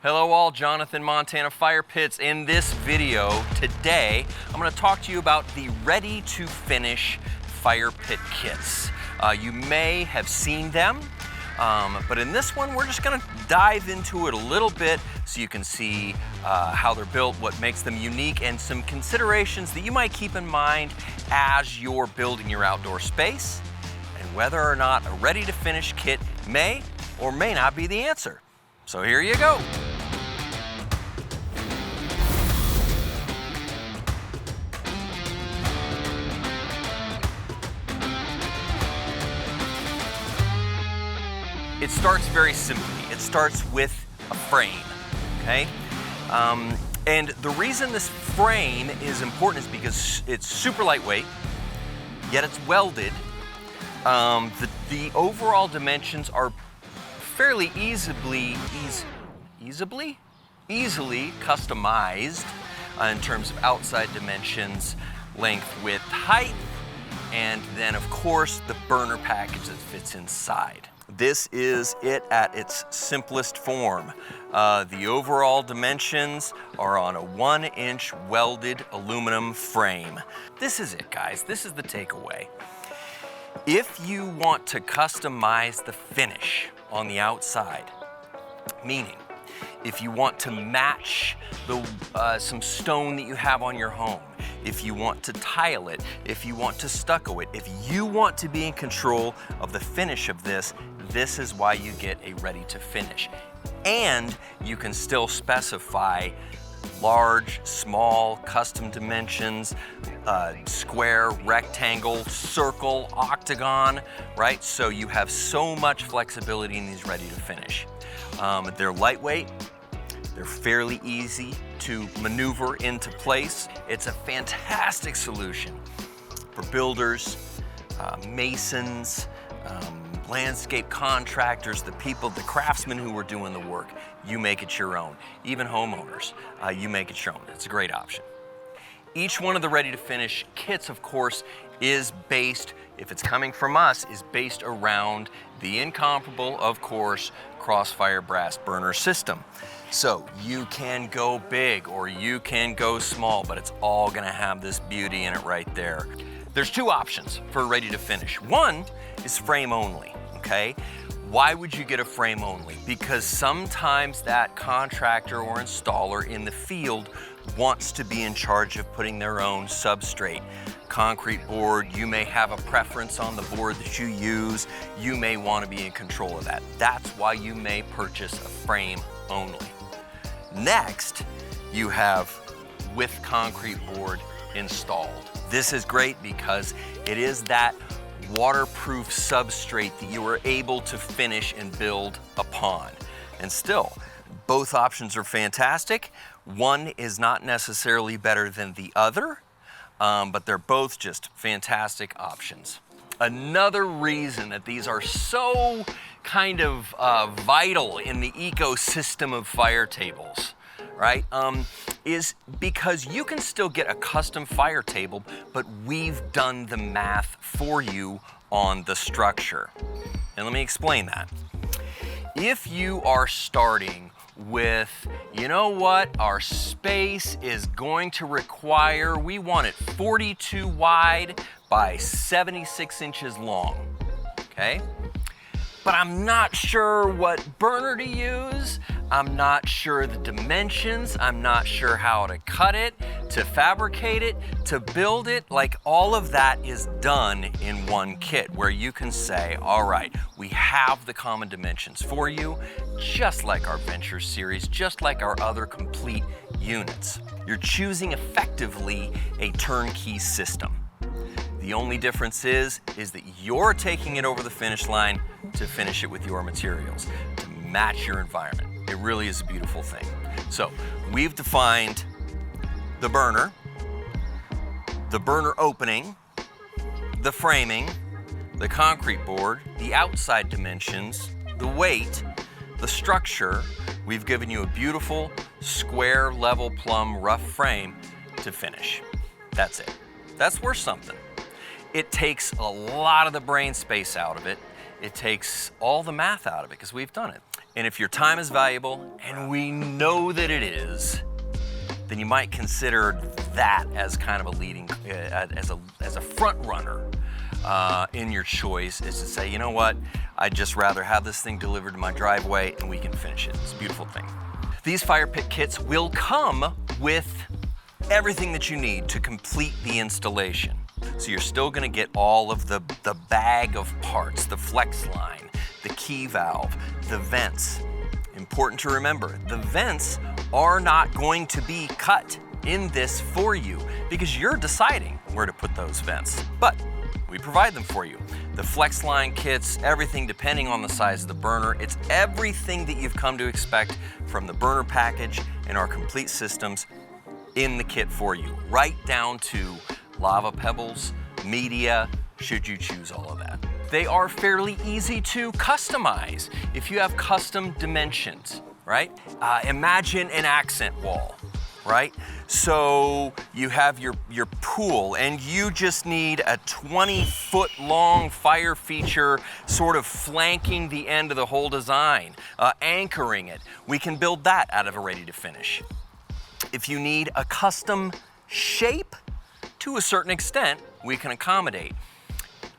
Hello all, Jonathan, Montana Fire Pits. In this video today, I'm going to talk to you about the ready-to-finish fire pit kits. You may have seen them, but in this one we're just going to dive into it a little bit so you can see how they're built, what makes them unique, and some considerations that you might keep in mind as you're building your outdoor space, and whether or not a ready-to-finish kit may or may not be the answer. So here you go. It starts very simply. It starts with a frame, okay? And the reason this frame is important is because it's super lightweight, yet it's welded. The overall dimensions are fairly easily customized in terms of outside dimensions, length, width, height, and then of course the burner package that fits inside. This is it at its simplest form. The overall dimensions are on a 1-inch welded aluminum frame. This is it, guys. This is the takeaway. If you want to customize the finish on the outside, meaning if you want to match some stone that you have on your home, if you want to tile it, if you want to stucco it, if you want to be in control of the finish of this, this is why you get a ready to finish. And you can still specify large, small, custom dimensions, square, rectangle, circle, octagon, right? So you have so much flexibility in these ready to finish. They're lightweight, they're fairly easy to maneuver into place. It's a fantastic solution for builders, masons, landscape contractors, the craftsmen who are doing the work. You make it your own. Even homeowners, you make it your own. It's a great option. Each one of the ready-to-finish kits, of course, is based, if it's coming from us, is based around the incomparable, of course, Crossfire brass burner system. So you can go big or you can go small, but it's all gonna have this beauty in it right there. There's two options for ready to finish. One is frame only, okay? Why would you get a frame only? Because sometimes that contractor or installer in the field wants to be in charge of putting their own substrate. Concrete board, you may have a preference on the board that you use. You may want to be in control of that. That's why you may purchase a frame only. Next, you have with concrete board installed. This is great because it is that waterproof substrate that you are able to finish and build upon. And still, both options are fantastic. One is not necessarily better than the other, but they're both just fantastic options. Another reason that these are so kind of vital in the ecosystem of fire tables, right, is because you can still get a custom fire table, but we've done the math for you on the structure. And let me explain that. If you are starting with, you know what, our space is going to require, we want it 42 wide by 76 inches long, okay? But I'm not sure what burner to use, I'm not sure the dimensions, I'm not sure how to cut it, to fabricate it, to build it. Like, all of that is done in one kit where you can say, all right, we have the common dimensions for you, just like our Venture series, just like our other complete units. You're choosing effectively a turnkey system. The only difference is that you're taking it over the finish line to finish it with your materials, to match your environment. It really is a beautiful thing. So we've defined the burner opening, the framing, the concrete board, the outside dimensions, the weight, the structure. We've given you a beautiful square, level, plumb, rough frame to finish. That's it. That's worth something. It takes a lot of the brain space out of it. It takes all the math out of it because we've done it. And if your time is valuable, and we know that it is, then you might consider that as kind of a leading, as a front runner in your choice, is to say, you know what, I'd just rather have this thing delivered to my driveway and we can finish it. It's a beautiful thing. These fire pit kits will come with everything that you need to complete the installation. So you're still gonna get all of the bag of parts, the flex line, the key valve, the vents. Important to remember, the vents are not going to be cut in this for you because you're deciding where to put those vents. But we provide them for you. The flex line kits, everything depending on the size of the burner, it's everything that you've come to expect from the burner package and our complete systems in the kit for you, right down to lava pebbles, media, should you choose all of that. They are fairly easy to customize if you have custom dimensions, right? Imagine an accent wall, right? So you have your pool and you just need a 20-foot long fire feature sort of flanking the end of the whole design, anchoring it. We can build that out of a ready to finish. If you need a custom shape, to a certain extent, we can accommodate.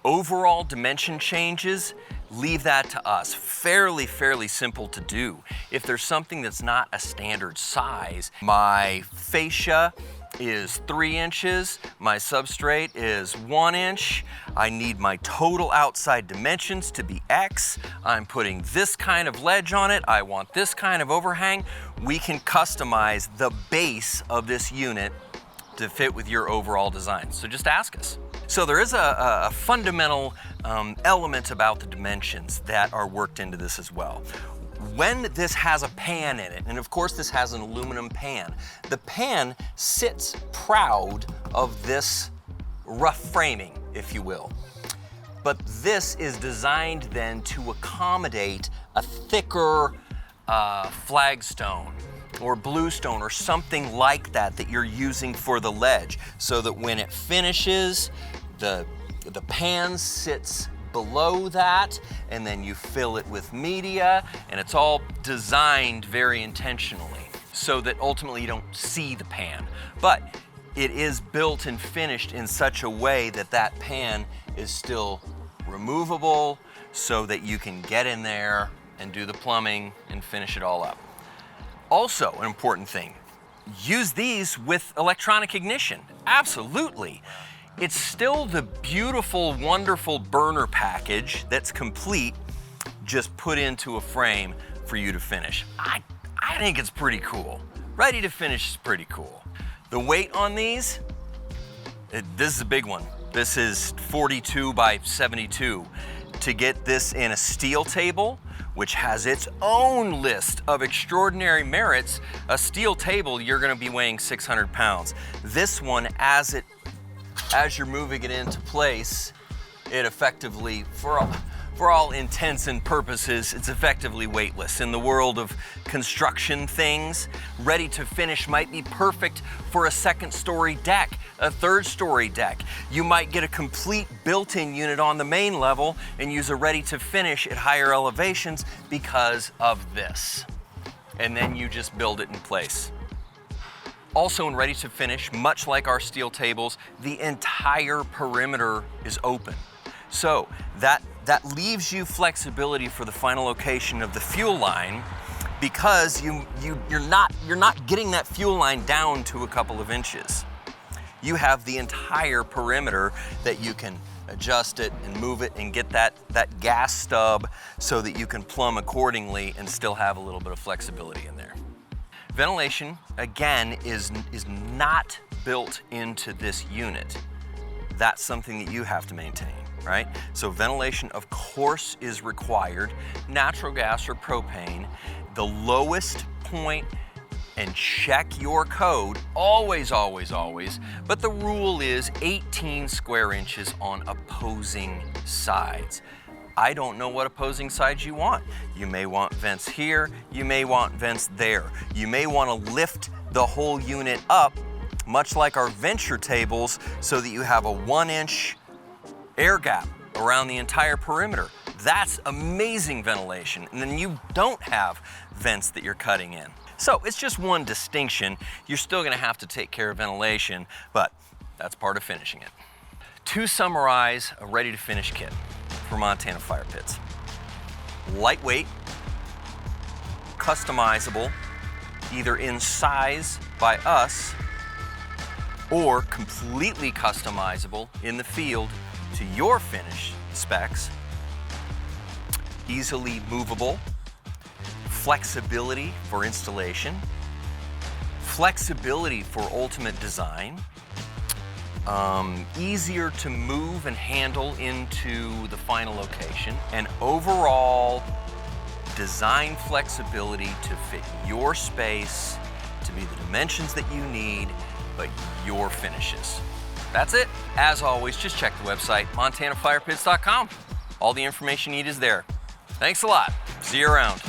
Overall dimension changes, leave that to us. Fairly simple to do. If there's something that's not a standard size, my fascia is 3 inches, my substrate is 1 inch, I need my total outside dimensions to be X, I'm putting this kind of ledge on it, I want this kind of overhang, we can customize the base of this unit to fit with your overall design. So just ask us. So there is a fundamental element about the dimensions that are worked into this as well. When this has a pan in it, and of course this has an aluminum pan, the pan sits proud of this rough framing, if you will. But this is designed then to accommodate a thicker flagstone or bluestone or something like that that you're using for the ledge, so that when it finishes, the pan sits below that, and then you fill it with media, and it's all designed very intentionally so that ultimately you don't see the pan. But it is built and finished in such a way that that pan is still removable so that you can get in there and do the plumbing and finish it all up. Also, an important thing, use these with electronic ignition. Absolutely. It's still the beautiful, wonderful burner package that's complete, just put into a frame for you to finish. I think it's pretty cool. Ready to finish is pretty cool. The weight on these, this is a big one. This is 42 by 72. To get this in a steel table, which has its own list of extraordinary merits, a steel table, you're gonna be weighing 600 pounds. This one, as you're moving it into place, it effectively, for all intents and purposes, it's effectively weightless. In the world of construction things, ready to finish might be perfect for a 2nd-story deck, a 3rd-story deck. You might get a complete built-in unit on the main level and use a ready to finish at higher elevations because of this. And then you just build it in place. Also in ready to finish, much like our steel tables, the entire perimeter is open. So that leaves you flexibility for the final location of the fuel line, because you're not getting that fuel line down to a couple of inches. You have the entire perimeter that you can adjust it and move it and get that gas stub so that you can plumb accordingly and still have a little bit of flexibility in there. Ventilation, again, is not built into this unit. That's something that you have to maintain, right? So ventilation, of course, is required. Natural gas or propane, the lowest point, and check your code, always, but the rule is 18 square inches on opposing sides. I don't know what opposing sides you want. You may want vents here, you may want vents there. You may want to lift the whole unit up, much like our venture tables, so that you have a 1-inch air gap around the entire perimeter. That's amazing ventilation. And then you don't have vents that you're cutting in. So it's just one distinction. You're still gonna have to take care of ventilation, but that's part of finishing it. To summarize a ready to finish kit for Montana fire pits. Lightweight, customizable, either in size by us or completely customizable in the field to your finish specs. Easily movable, flexibility for installation, flexibility for ultimate design, easier to move and handle into the final location, and overall design flexibility to fit your space, to be the dimensions that you need, but your finishes. That's it. As always, just check the website, montanafirepits.com. All the information you need is there. Thanks a lot. See you around.